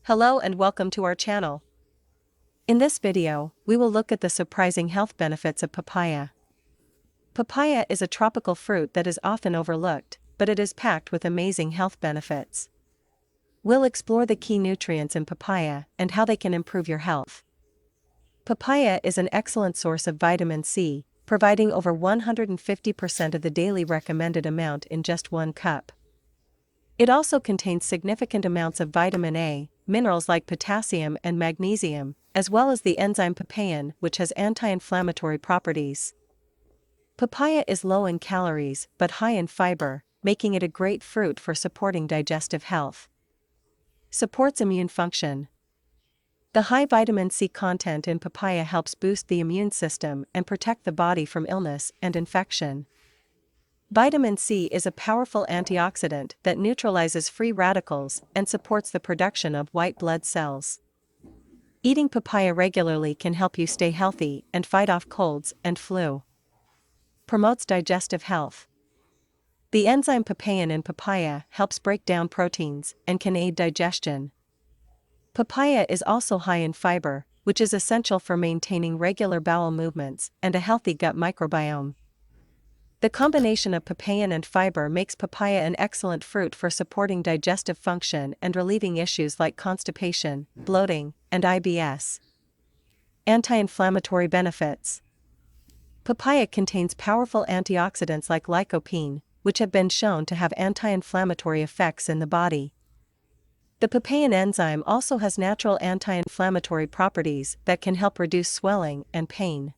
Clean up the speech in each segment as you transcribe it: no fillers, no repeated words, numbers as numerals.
Hello and welcome to our channel. In this video, we will look at the surprising health benefits of papaya. Papaya is a tropical fruit that is often overlooked, but it is packed with amazing health benefits. We'll explore the key nutrients in papaya and how they can improve your health. Papaya is an excellent source of vitamin C, providing over 150% of the daily recommended amount in just one cup. It also contains significant amounts of vitamin A, minerals like potassium and magnesium, as well as the enzyme papain, which has anti-inflammatory properties. Papaya is low in calories but high in fiber, making it a great fruit for supporting digestive health. Supports immune function. The high vitamin C content in papaya helps boost the immune system and protect the body from illness and infection. Vitamin C is a powerful antioxidant that neutralizes free radicals and supports the production of white blood cells. Eating papaya regularly can help you stay healthy and fight off colds and flu. Promotes digestive health. The enzyme papain in papaya helps break down proteins and can aid digestion. Papaya is also high in fiber, which is essential for maintaining regular bowel movements and a healthy gut microbiome. The combination of papain and fiber makes papaya an excellent fruit for supporting digestive function and relieving issues like constipation, bloating, and IBS. Anti-inflammatory benefits. Papaya contains powerful antioxidants like lycopene, which have been shown to have anti-inflammatory effects in the body. The papain enzyme also has natural anti-inflammatory properties that can help reduce swelling and pain.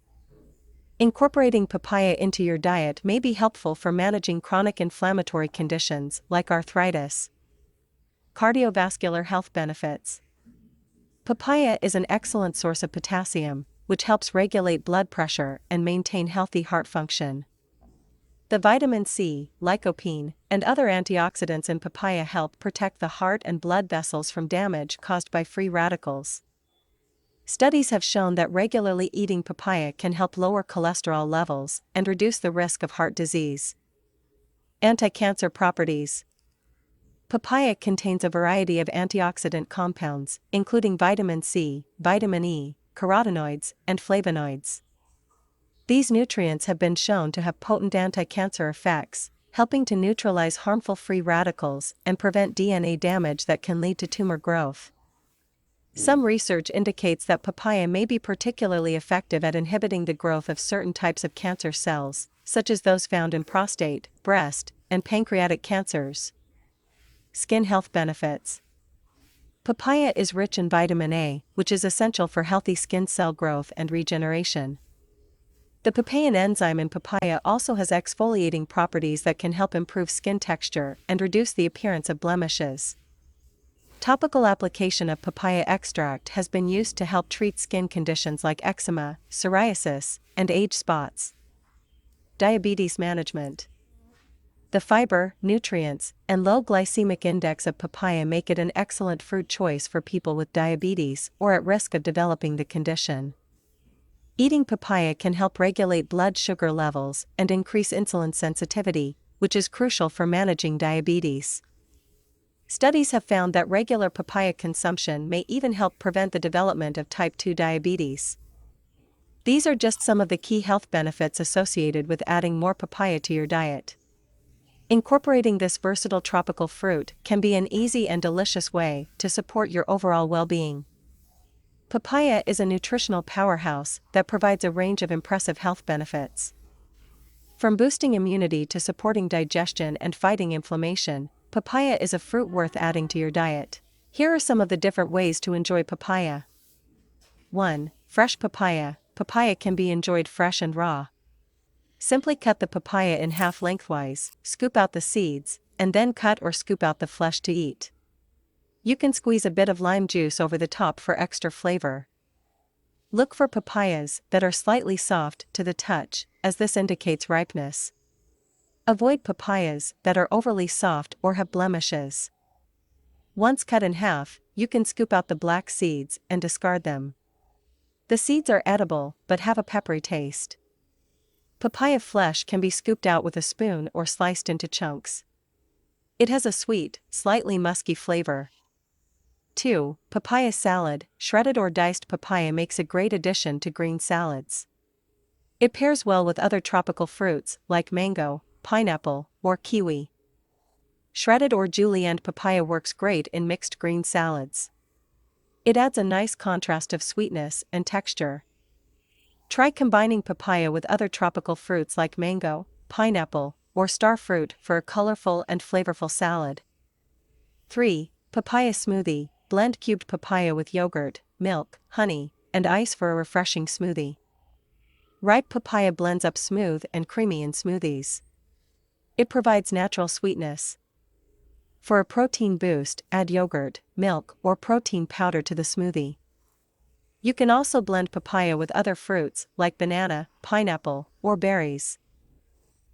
Incorporating papaya into your diet may be helpful for managing chronic inflammatory conditions like arthritis. Cardiovascular health benefits. Papaya is an excellent source of potassium, which helps regulate blood pressure and maintain healthy heart function. The vitamin C, lycopene, and other antioxidants in papaya help protect the heart and blood vessels from damage caused by free radicals. Studies have shown that regularly eating papaya can help lower cholesterol levels and reduce the risk of heart disease. Anti-cancer properties. Papaya contains a variety of antioxidant compounds, including vitamin C, vitamin E, carotenoids, and flavonoids. These nutrients have been shown to have potent anti-cancer effects, helping to neutralize harmful free radicals and prevent DNA damage that can lead to tumor growth. Some research indicates that papaya may be particularly effective at inhibiting the growth of certain types of cancer cells, such as those found in prostate, breast, and pancreatic cancers. Skin health benefits. Papaya is rich in vitamin A, which is essential for healthy skin cell growth and regeneration. The papain enzyme in papaya also has exfoliating properties that can help improve skin texture and reduce the appearance of blemishes. Topical application of papaya extract has been used to help treat skin conditions like eczema, psoriasis, and age spots. Diabetes management. The fiber, nutrients, and low glycemic index of papaya make it an excellent fruit choice for people with diabetes or at risk of developing the condition. Eating papaya can help regulate blood sugar levels and increase insulin sensitivity, which is crucial for managing diabetes. Studies have found that regular papaya consumption may even help prevent the development of type 2 diabetes. These are just some of the key health benefits associated with adding more papaya to your diet. Incorporating this versatile tropical fruit can be an easy and delicious way to support your overall well-being. Papaya is a nutritional powerhouse that provides a range of impressive health benefits. From boosting immunity to supporting digestion and fighting inflammation, papaya is a fruit worth adding to your diet. Here are some of the different ways to enjoy papaya. 1. Fresh papaya. Papaya can be enjoyed fresh and raw. Simply cut the papaya in half lengthwise, scoop out the seeds, and then cut or scoop out the flesh to eat. You can squeeze a bit of lime juice over the top for extra flavor. Look for papayas that are slightly soft to the touch, as this indicates ripeness. Avoid papayas that are overly soft or have blemishes. Once cut in half, you can scoop out the black seeds and discard them. The seeds are edible but have a peppery taste. Papaya flesh can be scooped out with a spoon or sliced into chunks. It has a sweet, slightly musky flavor. 2. Papaya salad. Shredded or diced papaya makes a great addition to green salads. It pairs well with other tropical fruits like mango, pineapple, or kiwi. Shredded or julienned papaya works great in mixed green salads. It adds a nice contrast of sweetness and texture. Try combining papaya with other tropical fruits like mango, pineapple, or star fruit for a colorful and flavorful salad. 3. Papaya smoothie. Blend cubed papaya with yogurt, milk, honey, and ice for a refreshing smoothie. Ripe papaya blends up smooth and creamy in smoothies. It provides natural sweetness. For a protein boost, add yogurt, milk, or protein powder to the smoothie. You can also blend papaya with other fruits like banana, pineapple, or berries.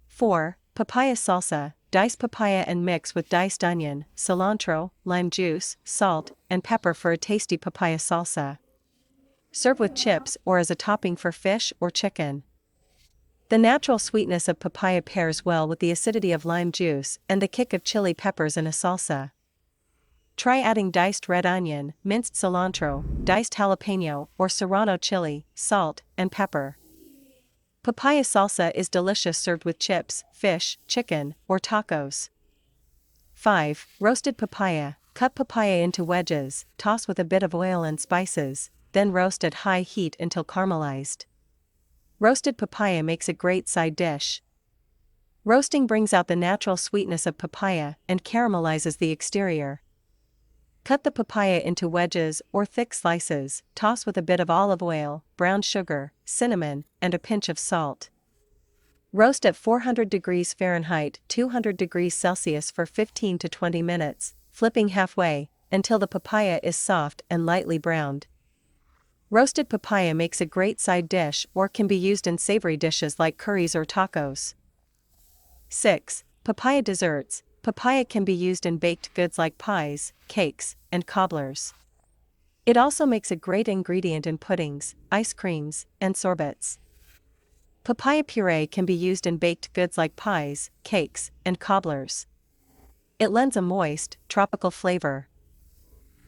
4. Papaya salsa. Dice papaya and mix with diced onion, cilantro, lime juice, salt, and pepper for a tasty papaya salsa. Serve with chips or as a topping for fish or chicken. The natural sweetness of papaya pairs well with the acidity of lime juice and the kick of chili peppers in a salsa. Try adding diced red onion, minced cilantro, diced jalapeno, or serrano chili, salt, and pepper. Papaya salsa is delicious served with chips, fish, chicken, or tacos. 5. Roasted papaya. Cut papaya into wedges, toss with a bit of oil and spices, then roast at high heat until caramelized. Roasted papaya makes a great side dish. Roasting brings out the natural sweetness of papaya and caramelizes the exterior. Cut the papaya into wedges or thick slices, toss with a bit of olive oil, brown sugar, cinnamon, and a pinch of salt. Roast at 400 degrees Fahrenheit, 200 degrees Celsius for 15 to 20 minutes, flipping halfway, until the papaya is soft and lightly browned. Roasted papaya makes a great side dish or can be used in savory dishes like curries or tacos. 6. Papaya desserts. Papaya can be used in baked goods like pies, cakes, and cobblers. It also makes a great ingredient in puddings, ice creams, and sorbets. Papaya puree can be used in baked goods like pies, cakes, and cobblers. It lends a moist, tropical flavor.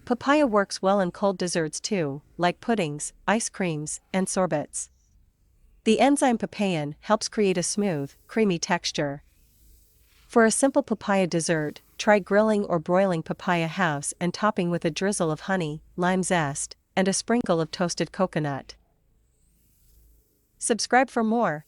Papaya works well in cold desserts too, like puddings, ice creams, and sorbets. The enzyme papain helps create a smooth, creamy texture. For a simple papaya dessert, try grilling or broiling papaya halves and topping with a drizzle of honey, lime zest, and a sprinkle of toasted coconut. Subscribe for more.